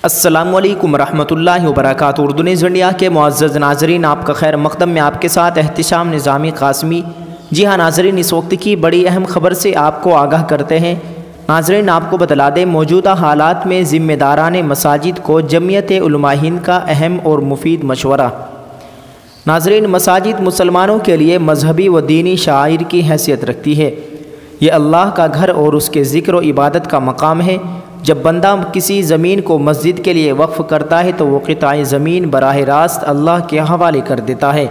السلام علیکم ورحمۃ اللہ وبرکاتہ۔ اردو نیوز انڈیا کے معزز ناظرین، آپ کا خیر مقدم میں آپ کے ساتھ احتشام نظامی قاسمی۔ جی ہاں ناظرین، اس وقت کی بڑی اہم خبر سے آپ کو آگاہ کرتے ہیں۔ ناظرین آپ کو بتلا دیں، موجودہ حالات میں ذمہ داران مساجد کو جمعیت علماء ہند کا اہم اور مفید مشورہ۔ ناظرین، مساجد مسلمانوں کے لیے مذہبی و دینی شعائر کی حیثیت رکھتی ہے۔ یہ اللہ کا گھر اور اس کے ذکر و عبادت کا مقام ہے۔ جب بندہ کسی زمین کو مسجد کے لیے وقف کرتا ہے تو وہ قطع زمین براہ راست اللہ کے حوالے کر دیتا ہے۔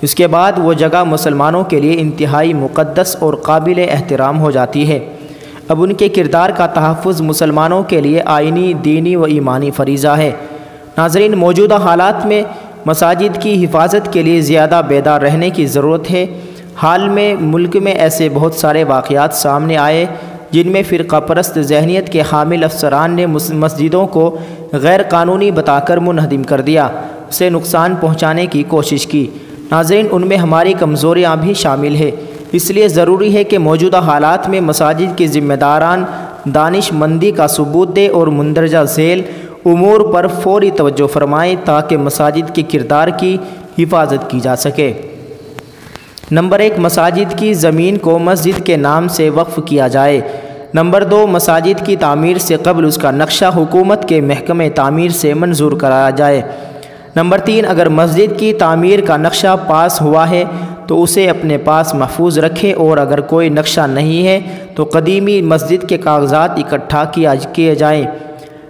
اس کے بعد وہ جگہ مسلمانوں کے لیے انتہائی مقدس اور قابل احترام ہو جاتی ہے۔ اب ان کے کردار کا تحفظ مسلمانوں کے لیے آئینی، دینی و ایمانی فریضہ ہے۔ ناظرین، موجودہ حالات میں مساجد کی حفاظت کے لیے زیادہ بیدار رہنے کی ضرورت ہے۔ حال میں ملک میں ایسے بہت سارے واقعات سامنے آئے جن میں فرقہ پرست ذہنیت کے حامل افسران نے مسجدوں کو غیر قانونی بتا کر منہدم کر دیا، اسے نقصان پہنچانے کی کوشش کی۔ ناظرین، ان میں ہماری کمزوریاں بھی شامل ہیں، اس لیے ضروری ہے کہ موجودہ حالات میں مساجد کے ذمہ داران دانش مندی کا ثبوت دیں اور مندرجہ ذیل امور پر فوری توجہ فرمائیں تاکہ مساجد کے کردار کی حفاظت کی جا سکے۔ نمبر 1، مساجد کی زمین کو مسجد کے نام سے وقف کیا جائے۔ نمبر 2، مساجد کی تعمیر سے قبل اس کا نقشہ حکومت کے محکمہ تعمیر سے منظور کرایا جائے۔ نمبر 3، اگر مسجد کی تعمیر کا نقشہ پاس ہوا ہے تو اسے اپنے پاس محفوظ رکھے، اور اگر کوئی نقشہ نہیں ہے تو قدیمی مسجد کے کاغذات اکٹھا کیے جائیں۔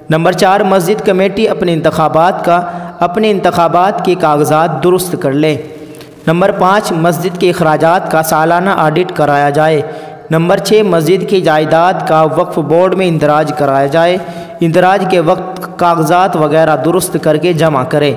نمبر 4، مسجد کمیٹی اپنے انتخابات کے کاغذات درست کر لے۔ نمبر 5، مسجد کے اخراجات کا سالانہ آڈٹ کرایا جائے۔ نمبر 6، مسجد کی جائیداد کا وقف بورڈ میں اندراج کرایا جائے۔ اندراج کے وقت کاغذات وغیرہ درست کر کے جمع کرے۔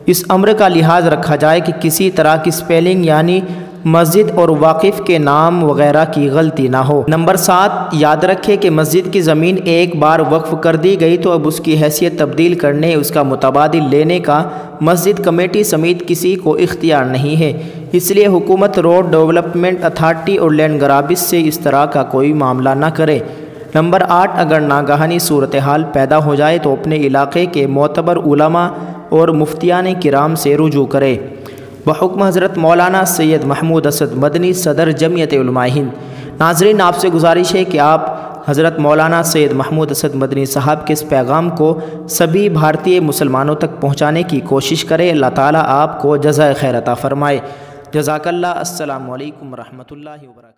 اس امر کا لحاظ رکھا جائے کہ کسی طرح کی سپیلنگ یعنی مسجد اور واقف کے نام وغیرہ کی غلطی نہ ہو۔ نمبر 7، یاد رکھے کہ مسجد کی زمین ایک بار وقف کر دی گئی تو اب اس کی حیثیت تبدیل کرنے، اس کا متبادل لینے کا مسجد کمیٹی سمیت کسی کو اختیار نہیں ہے۔ اس لیے حکومت، روڈ ڈیولپمنٹ اتھارٹی اور لینڈ گرابز سے اس طرح کا کوئی معاملہ نہ کرے۔ نمبر 8، اگر ناگہانی صورتحال پیدا ہو جائے تو اپنے علاقے کے معتبر علماء اور مفتیان کرام سے رجوع کرے۔ بحکم حضرت مولانا سید محمود اسد مدنی، صدر جمعیت علماء ہند۔ ناظرین، آپ سے گزارش ہے کہ آپ حضرت مولانا سید محمود اسد مدنی صاحب کے اس پیغام کو سبھی بھارتی مسلمانوں تک پہنچانے کی کوشش کریں۔ اللہ تعالیٰ آپ کو جزائے خیر عطا فرمائے۔ جزاک اللہ۔ السلام علیکم ورحمۃ اللہ وبرکاتہ۔